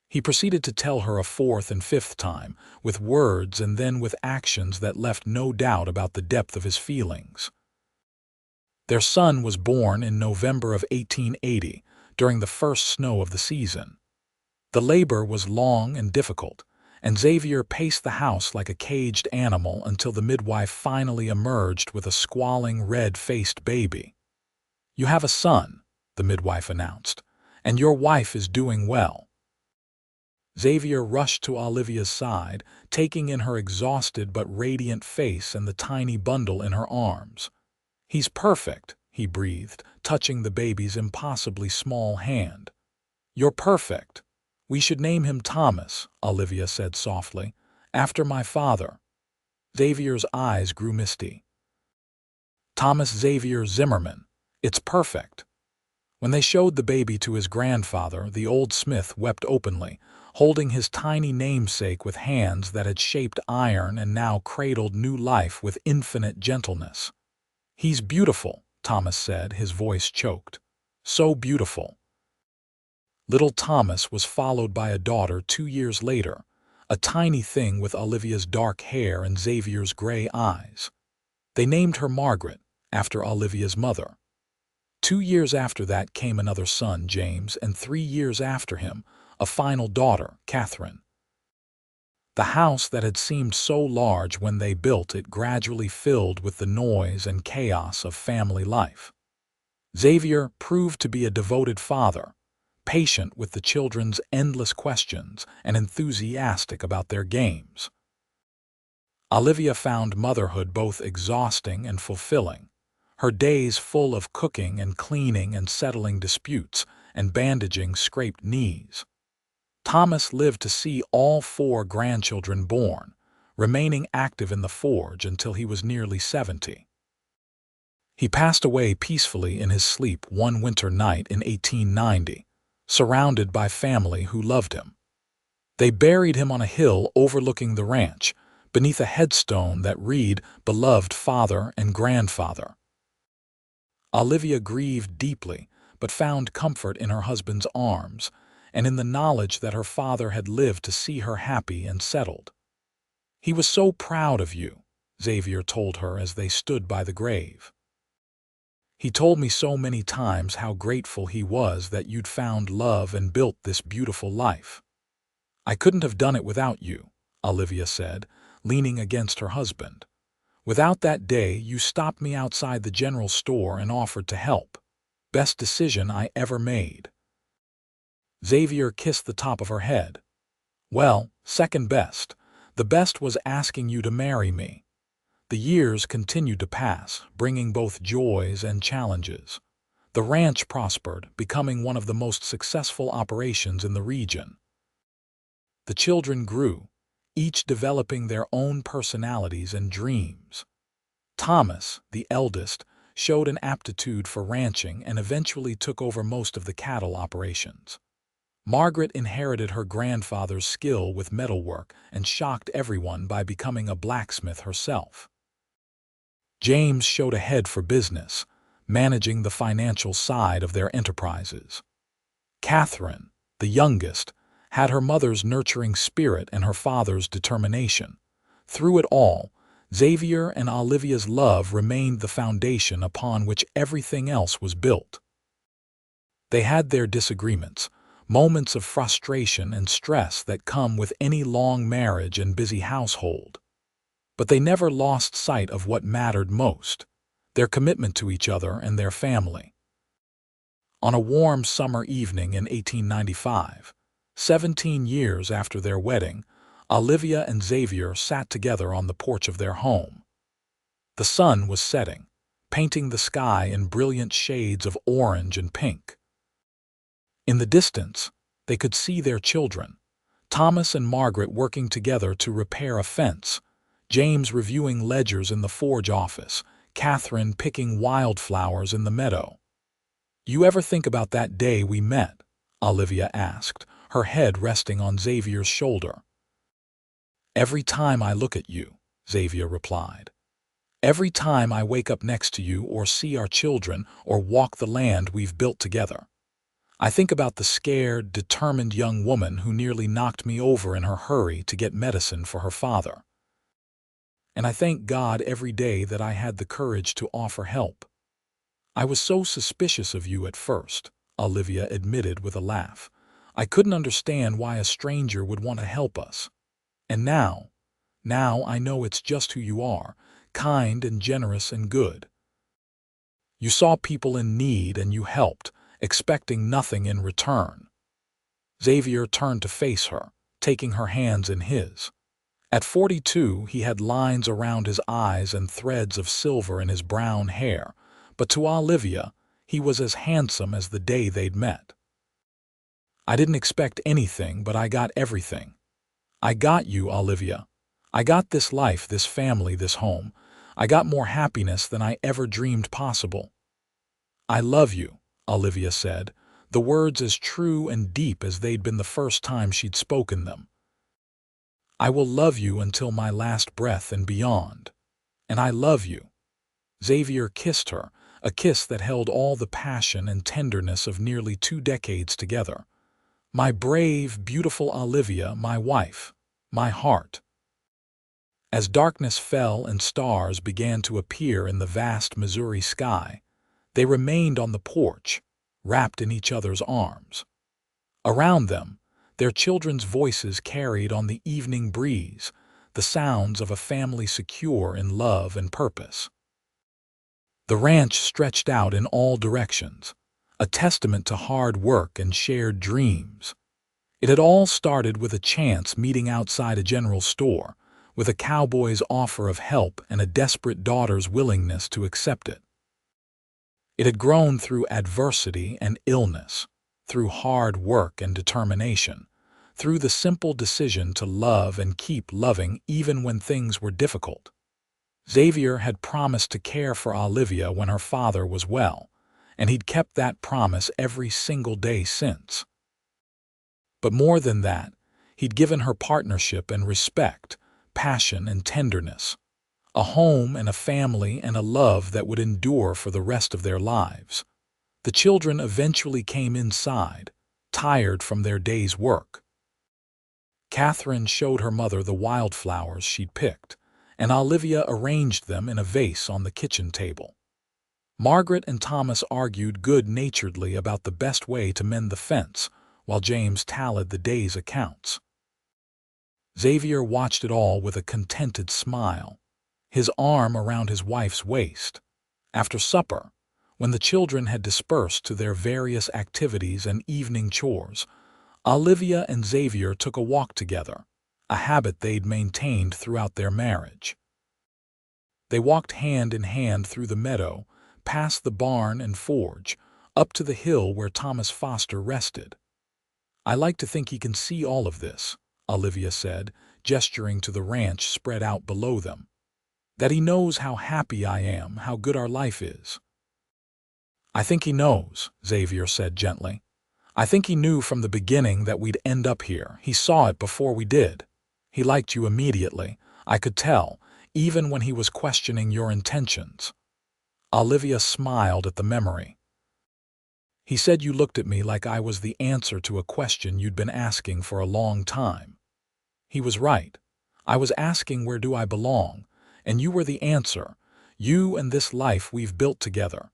He proceeded to tell her a 4th and 5th time, with words and then with actions that left no doubt about the depth of his feelings. Their son was born in November of 1880, during the first snow of the season. The labor was long and difficult, and Xavier paced the house like a caged animal until the midwife finally emerged with a squalling, red-faced baby. You have a son, the midwife announced, and your wife is doing well. Xavier rushed to Olivia's side, taking in her exhausted but radiant face and the tiny bundle in her arms. He's perfect, he breathed, touching the baby's impossibly small hand. You're perfect. We should name him Thomas, Olivia said softly, after my father. Xavier's eyes grew misty. Thomas Xavier Zimmerman. It's perfect. When they showed the baby to his grandfather, the old smith wept openly, holding his tiny namesake with hands that had shaped iron and now cradled new life with infinite gentleness. He's beautiful, Thomas said, his voice choked. So beautiful. Little Thomas was followed by a daughter 2 years later, a tiny thing with Olivia's dark hair and Xavier's gray eyes. They named her Margaret, after Olivia's mother. 2 years after that came another son, James, and 3 years after him, a final daughter, Catherine. The house that had seemed so large when they built it gradually filled with the noise and chaos of family life. Xavier proved to be a devoted father, patient with the children's endless questions and enthusiastic about their games. Olivia found motherhood both exhausting and fulfilling, her days full of cooking and cleaning and settling disputes and bandaging scraped knees. Thomas lived to see all 4 grandchildren born, remaining active in the forge until he was nearly 70. He passed away peacefully in his sleep one winter night in 1890, surrounded by family who loved him. They buried him on a hill overlooking the ranch, beneath a headstone that read, "Beloved Father and Grandfather." Olivia grieved deeply, but found comfort in her husband's arms, and in the knowledge that her father had lived to see her happy and settled. "He was so proud of you," Xavier told her as they stood by the grave. "He told me so many times how grateful he was that you'd found love and built this beautiful life." "I couldn't have done it without you," Olivia said, leaning against her husband. "Without that day, you stopped me outside the general store and offered to help. Best decision I ever made." Xavier kissed the top of her head. "Well, second best. The best was asking you to marry me." The years continued to pass, bringing both joys and challenges. The ranch prospered, becoming one of the most successful operations in the region. The children grew, each developing their own personalities and dreams. Thomas, the eldest, showed an aptitude for ranching and eventually took over most of the cattle operations. Margaret inherited her grandfather's skill with metalwork and shocked everyone by becoming a blacksmith herself. James showed a head for business, managing the financial side of their enterprises. Catherine, the youngest, had her mother's nurturing spirit and her father's determination. Through it all, Xavier and Olivia's love remained the foundation upon which everything else was built. They had their disagreements, moments of frustration and stress that come with any long marriage and busy household. But they never lost sight of what mattered most: their commitment to each other and their family. On a warm summer evening in 1895, 17 years after their wedding, Olivia and Xavier sat together on the porch of their home. The sun was setting, painting the sky in brilliant shades of orange and pink. In the distance, they could see their children, Thomas and Margaret working together to repair a fence, James reviewing ledgers in the forge office, Catherine picking wildflowers in the meadow. "You ever think about that day we met?" Olivia asked, her head resting on Xavier's shoulder. "Every time I look at you," Xavier replied. "Every time I wake up next to you or see our children or walk the land we've built together. I think about the scared, determined young woman who nearly knocked me over in her hurry to get medicine for her father. And I thank God every day that I had the courage to offer help. I was so suspicious of you at first," Olivia admitted with a laugh. "I couldn't understand why a stranger would want to help us. And now I know it's just who you are, kind and generous and good. You saw people in need and you helped, expecting nothing in return." Xavier turned to face her, taking her hands in his. At 42, he had lines around his eyes and threads of silver in his brown hair, but to Olivia, he was as handsome as the day they'd met. "I didn't expect anything, but I got everything. I got you, Olivia. I got this life, this family, this home. I got more happiness than I ever dreamed possible." "I love you," Olivia said, the words as true and deep as they'd been the first time she'd spoken them. "I will love you until my last breath and beyond. And I love you." Xavier kissed her, a kiss that held all the passion and tenderness of nearly 2 decades together. "My brave, beautiful Olivia, my wife, my heart." As darkness fell and stars began to appear in the vast Missouri sky, they remained on the porch, wrapped in each other's arms. Around them, their children's voices carried on the evening breeze, the sounds of a family secure in love and purpose. The ranch stretched out in all directions, a testament to hard work and shared dreams. It had all started with a chance meeting outside a general store, with a cowboy's offer of help and a desperate daughter's willingness to accept it. It had grown through adversity and illness, through hard work and determination, through the simple decision to love and keep loving even when things were difficult. Xavier had promised to care for Olivia when her father was well, and he'd kept that promise every single day since. But more than that, he'd given her partnership and respect, passion and tenderness, a home and a family and a love that would endure for the rest of their lives. The children eventually came inside, tired from their day's work. Catherine showed her mother the wildflowers she'd picked, and Olivia arranged them in a vase on the kitchen table. Margaret and Thomas argued good-naturedly about the best way to mend the fence, while James tallied the day's accounts. Xavier watched it all with a contented smile, his arm around his wife's waist. After supper, when the children had dispersed to their various activities and evening chores, Olivia and Xavier took a walk together, a habit they'd maintained throughout their marriage. They walked hand in hand through the meadow, past the barn and forge, up to the hill where Thomas Foster rested. "I like to think he can see all of this," Olivia said, gesturing to the ranch spread out below them. "That he knows how happy I am, how good our life is." "I think he knows," Xavier said gently. "I think he knew from the beginning that we'd end up here. He saw it before we did. He liked you immediately. I could tell, even when he was questioning your intentions." Olivia smiled at the memory. "He said you looked at me like I was the answer to a question you'd been asking for a long time. He was right. I was asking where do I belong, and you were the answer, you and this life we've built together."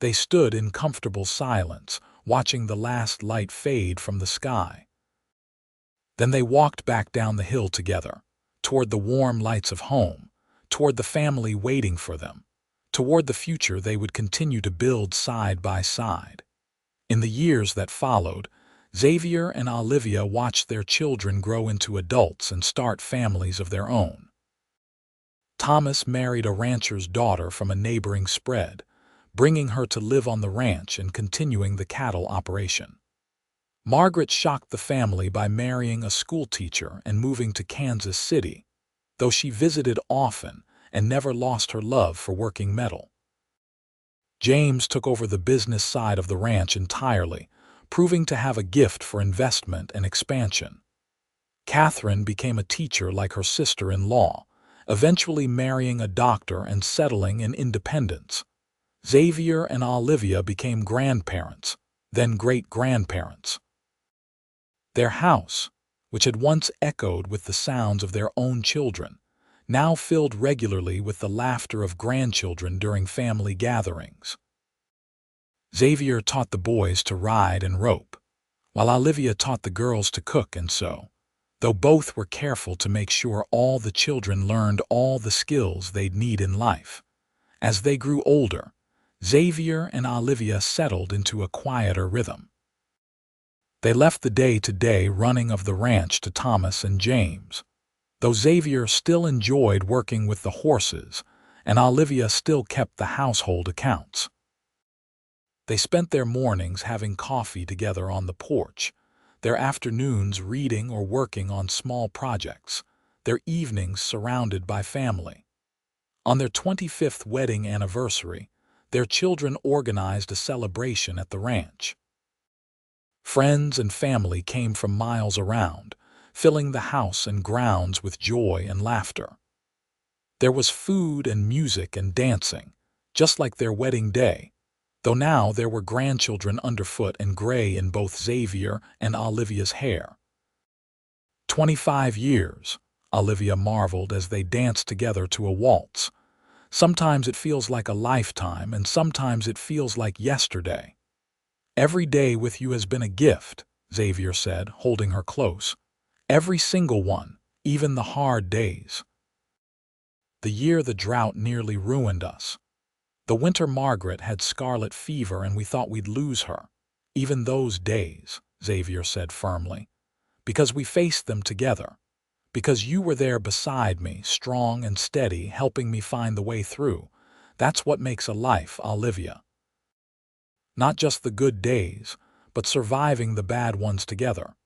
They stood in comfortable silence, watching the last light fade from the sky. Then they walked back down the hill together, toward the warm lights of home, toward the family waiting for them, toward the future they would continue to build side by side. In the years that followed, Xavier and Olivia watched their children grow into adults and start families of their own. Thomas married a rancher's daughter from a neighboring spread, bringing her to live on the ranch and continuing the cattle operation. Margaret shocked the family by marrying a schoolteacher and moving to Kansas City, though she visited often and never lost her love for working metal. James took over the business side of the ranch entirely, proving to have a gift for investment and expansion. Catherine became a teacher like her sister-in-law, eventually marrying a doctor and settling in independence. Xavier and Olivia became grandparents, then great-grandparents. Their house, which had once echoed with the sounds of their own children, now filled regularly with the laughter of grandchildren during family gatherings. Xavier taught the boys to ride and rope, while Olivia taught the girls to cook and sew, though both were careful to make sure all the children learned all the skills they'd need in life. As they grew older, Xavier and Olivia settled into a quieter rhythm. They left the day-to-day running of the ranch to Thomas and James, though Xavier still enjoyed working with the horses and Olivia still kept the household accounts. They spent their mornings having coffee together on the porch, their afternoons reading or working on small projects, their evenings surrounded by family. On their 25th wedding anniversary, their children organized a celebration at the ranch. Friends and family came from miles around, filling the house and grounds with joy and laughter. There was food and music and dancing, just like their wedding day, though now there were grandchildren underfoot and gray in both Xavier and Olivia's hair. 25 years, Olivia marveled as they danced together to a waltz. Sometimes it feels like a lifetime, and sometimes it feels like yesterday. "Every day with you has been a gift," Xavier said, holding her close. "Every single one, even the hard days. The year the drought nearly ruined us. The winter Margaret had scarlet fever and we thought we'd lose her. Even those days," Xavier said firmly, "because we faced them together. Because you were there beside me, strong and steady, helping me find the way through. That's what makes a life, Olivia. Not just the good days, but surviving the bad ones together."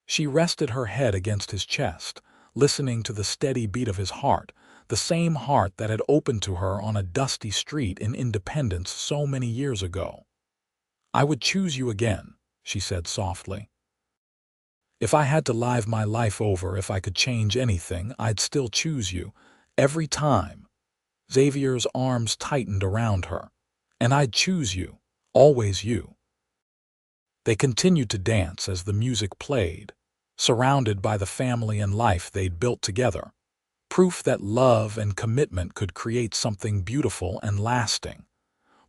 She rested her head against his chest, listening to the steady beat of his heart, the same heart that had opened to her on a dusty street in Independence so many years ago. "I would choose you again," she said softly. "If I had to live my life over, if I could change anything, I'd still choose you. Every time." Xavier's arms tightened around her. "And I'd choose you. Always you." They continued to dance as the music played, surrounded by the family and life they'd built together. Proof that love and commitment could create something beautiful and lasting.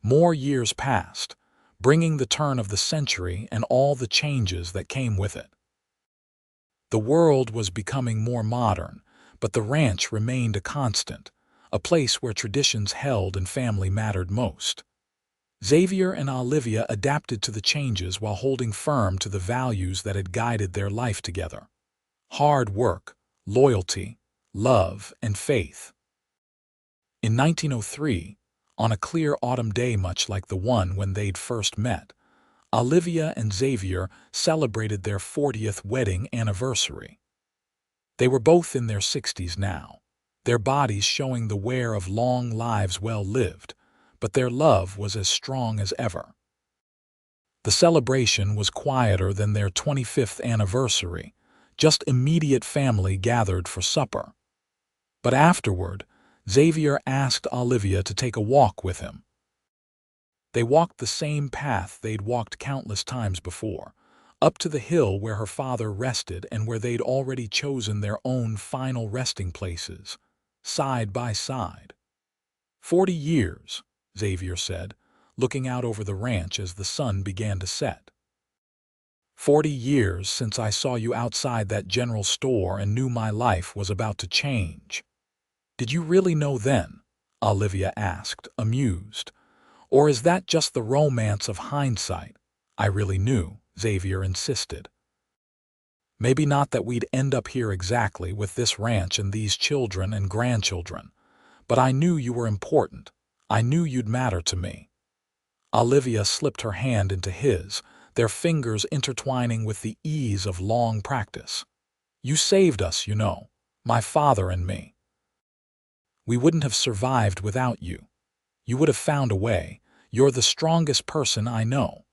More years passed, bringing the turn of the century and all the changes that came with it. The world was becoming more modern, but the ranch remained a constant, a place where traditions held and family mattered most. Xavier and Olivia adapted to the changes while holding firm to the values that had guided their life together. Hard work, loyalty, love, and faith. In 1903, on a clear autumn day much like the one when they'd first met, Olivia and Xavier celebrated their 40th wedding anniversary. They were both in their 60s now, their bodies showing the wear of long lives well lived, but their love was as strong as ever. The celebration was quieter than their 25th anniversary, just immediate family gathered for supper. But afterward, Xavier asked Olivia to take a walk with him. They walked the same path they'd walked countless times before, up to the hill where her father rested and where they'd already chosen their own final resting places, side by side. 40 years, Xavier said, looking out over the ranch as the sun began to set. 40 years since I saw you outside that general store and knew my life was about to change. Did you really know then? Olivia asked, amused. Or is that just the romance of hindsight? I really knew, Xavier insisted. Maybe not that we'd end up here exactly with this ranch and these children and grandchildren, but I knew you were important. I knew you'd matter to me. Olivia slipped her hand into his, their fingers intertwining with the ease of long practice. You saved us, you know, my father and me. We wouldn't have survived without you. You would have found a way. You're the strongest person I know.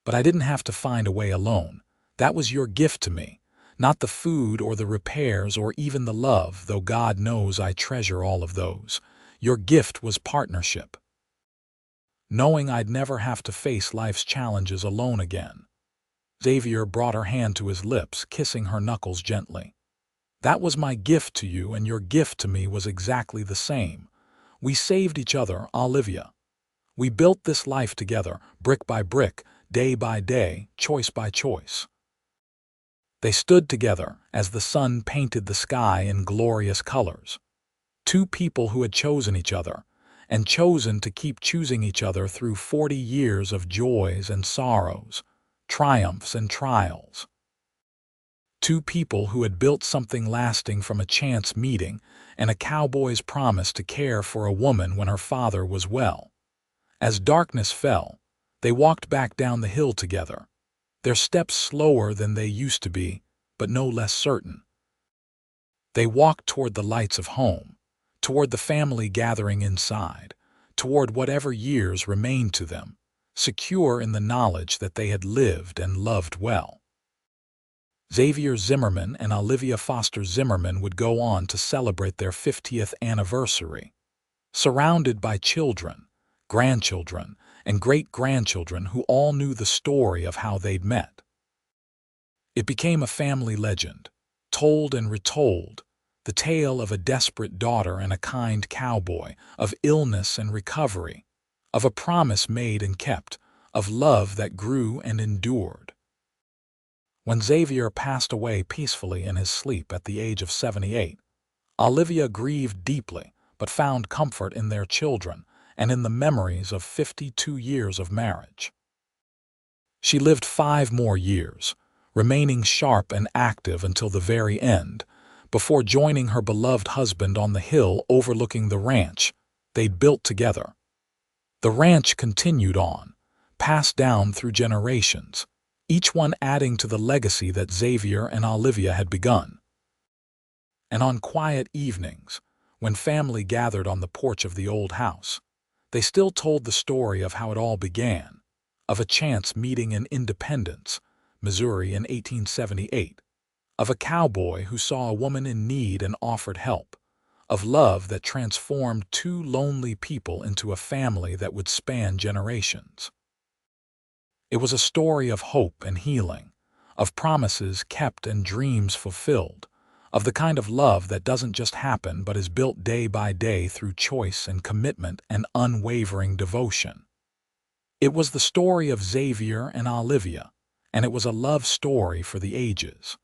But I didn't have to find a way alone. That was your gift to me, not the food or the repairs or even the love, though God knows I treasure all of those. Your gift was partnership. Knowing I'd never have to face life's challenges alone again. Xavier brought her hand to his lips, kissing her knuckles gently. That was my gift to you, and your gift to me was exactly the same. We saved each other, Olivia. We built this life together, brick by brick, day by day, choice by choice. They stood together as the sun painted the sky in glorious colors. Two people who had chosen each other, and chosen to keep choosing each other through 40 years of joys and sorrows, triumphs and trials. Two people who had built something lasting from a chance meeting and a cowboy's promise to care for a woman when her father was well. As darkness fell, they walked back down the hill together, their steps slower than they used to be, but no less certain. They walked toward the lights of home, toward the family gathering inside, toward whatever years remained to them, secure in the knowledge that they had lived and loved well. Xavier Zimmerman and Olivia Foster Zimmerman would go on to celebrate their 50th anniversary, surrounded by children, grandchildren, and great-grandchildren who all knew the story of how they'd met. It became a family legend, told and retold, the tale of a desperate daughter and a kind cowboy, of illness and recovery, of a promise made and kept, of love that grew and endured. When Xavier passed away peacefully in his sleep at the age of 78, Olivia grieved deeply but found comfort in their children and in the memories of 52 years of marriage. She lived 5 more years, remaining sharp and active until the very end, before joining her beloved husband on the hill overlooking the ranch they'd built together. The ranch continued on, passed down through generations, each one adding to the legacy that Xavier and Olivia had begun. And on quiet evenings, when family gathered on the porch of the old house, they still told the story of how it all began, of a chance meeting in Independence, Missouri in 1878, of a cowboy who saw a woman in need and offered help, of love that transformed two lonely people into a family that would span generations. It was a story of hope and healing, of promises kept and dreams fulfilled, of the kind of love that doesn't just happen but is built day by day through choice and commitment and unwavering devotion. It was the story of Xavier and Olivia, and it was a love story for the ages.